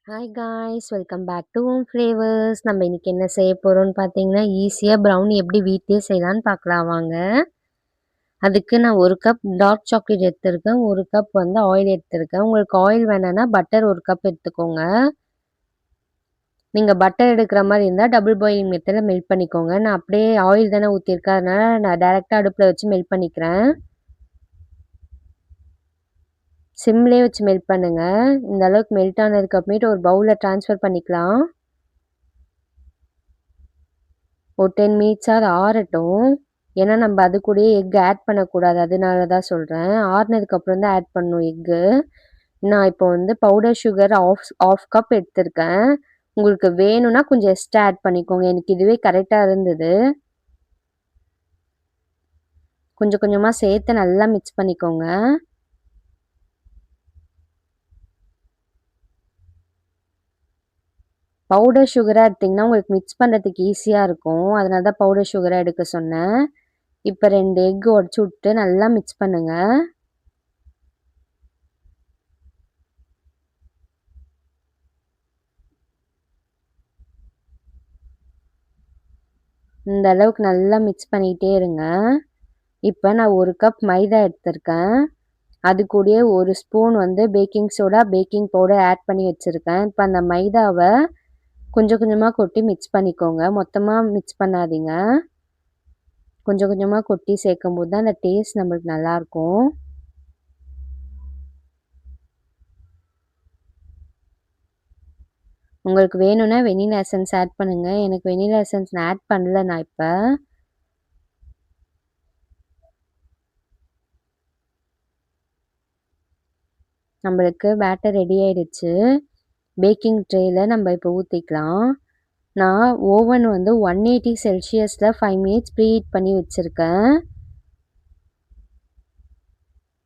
Hi guys, welcome back to home flavours. நம்ம இன்னைக்கு என்ன செய்ய போறோம்னு பார்த்தீங்கன்னா, ஈஸியாக ப்ரௌனி எப்படி வீட்லயே செய்யலான்னு பார்க்கலாம் வாங்க. அதுக்கு நான் 1 கப் டார்க் சாக்லேட் எடுத்திருக்கேன், 1 கப் வந்து ஆயில் எடுத்திருக்கேன். உங்களுக்கு ஆயில் வேணான்னா பட்டர் 1 கப் எடுத்துக்கோங்க. நீங்கள் பட்டர் எடுக்கிற மாதிரி இருந்தால் டபுள் பாயிலிங் மெத்தடில் மெல்ட் பண்ணிக்கோங்க. நான் அப்படியே ஆயில் தானே ஊற்றிருக்கேன், அதனால நான் டேரெக்டாக அடுப்பில் வச்சு மெல்ட் பண்ணிக்கிறேன். சிம்லேயே வச்சு மெல்ட் பண்ணுங்க. இந்த அளவுக்கு மெல்ட் ஆனதுக்கு அப்புறமேட்டு ஒரு பவுலில் ட்ரான்ஸ்ஃபர் பண்ணிக்கலாம். ஒரு 10 மினிட்ஸாவது ஆறட்டும். ஏன்னா நம்ம அது கூடயே எக் ஆட் பண்ணக்கூடாது, அதனால தான் சொல்கிறேன். ஆறுனதுக்கப்புறம் தான் ஆட் பண்ணணும் எக்கு. நான் இப்போ வந்து பவுடர் சுகர் ஆஃப் கப் எடுத்திருக்கேன். உங்களுக்கு வேணும்னா கொஞ்சம் எக்ஸ்ட்ரா ஆட் பண்ணிக்கோங்க. எனக்கு இதுவே கரெக்டாக இருந்தது. கொஞ்சம் கொஞ்சமாக சேர்த்து நல்லா மிக்ஸ் பண்ணிக்கோங்க. பவுடர் சுகராக எடுத்திங்கன்னா உங்களுக்கு மிக்ஸ் பண்ணுறதுக்கு ஈஸியாக இருக்கும், அதனால தான் பவுடர் சுகராக எடுக்க சொன்னேன். இப்போ 2 எக் உடச்சி விட்டு நல்லா மிக்ஸ் பண்ணுங்கள். இந்த அளவுக்கு நல்லா மிக்ஸ் பண்ணிகிட்டே இருங்க. இப்போ நான் 1 கப் மைதா எடுத்திருக்கேன். அது கூடயே 1 ஸ்பூன் வந்து baking soda, baking powder add பண்ணி வச்சுருக்கேன். இப்போ அந்த மைதாவை கொஞ்சம் கொஞ்சமாக கொட்டி மிக்ஸ் பண்ணிக்கோங்க. மொத்தமாக மிக்ஸ் பண்ணாதீங்க. கொஞ்சம் கொஞ்சமாக கொட்டி சேர்க்கும் போது தான் அந்த டேஸ்ட் நம்மளுக்கு நல்லாயிருக்கும். உங்களுக்கு வேணும்னா வெனிலா எசன்ஸ் ஆட் பண்ணுங்கள். எனக்கு வெனிலா எசன்ஸ் நான் ஆட் பண்ணல. நான் இப்போ நம்மளுக்கு பேட்டர் ரெடி ஆயிடுச்சு. பேக்கிங் ட்ரேயில் நம்ம இப்போ ஊற்றிக்கலாம். நான் ஓவன் வந்து 180 செல்சியஸில் 5 மினிட்ஸ் ப்ரீஹீட் பண்ணி வச்சுருக்கேன்.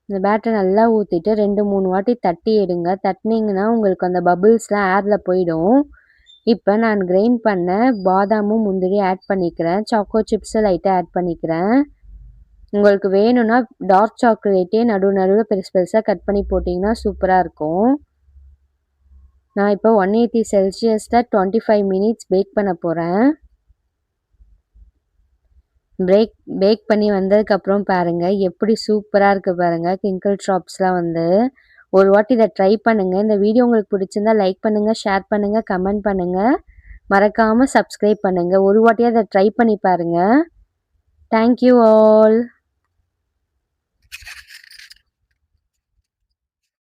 இந்த பேட்டர் நல்லா ஊற்றிட்டு 2-3 வாட்டி தட்டி எடுங்க. தட்டினீங்கன்னா உங்களுக்கு அந்த பபிள்ஸ்லாம் ஏரில் போயிடும். இப்போ நான் கிரைண்ட் பண்ண பாதாமும் முந்திரி ஆட் பண்ணிக்கிறேன். சாக்கோ சிப்ஸை லைட்டாக ஆட் பண்ணிக்கிறேன். உங்களுக்கு வேணும்னா டார்க் சாக்லேட்டே நடுவில் பெருசு பெருசாக கட் பண்ணி போட்டிங்கன்னா சூப்பராக இருக்கும். நான் இப்போ 180 செல்சியஸில் 25 மினிட்ஸ் பேக் பண்ண போகிறேன். பேக் பண்ணி வந்ததுக்கப்புறம் பாருங்கள் எப்படி சூப்பராக இருக்குது பாருங்கள். கிங்கிள் ட்ராப்ஸ்லாம் வந்து ஒரு வாட்டி இதை ட்ரை பண்ணுங்கள். இந்த வீடியோ உங்களுக்கு பிடிச்சிருந்தா லைக் பண்ணுங்கள், ஷேர் பண்ணுங்கள், கமெண்ட் பண்ணுங்கள். மறக்காமல் சப்ஸ்கிரைப் பண்ணுங்கள். ஒரு வாட்டியாக அதை ட்ரை பண்ணி பாருங்கள். Thank you all.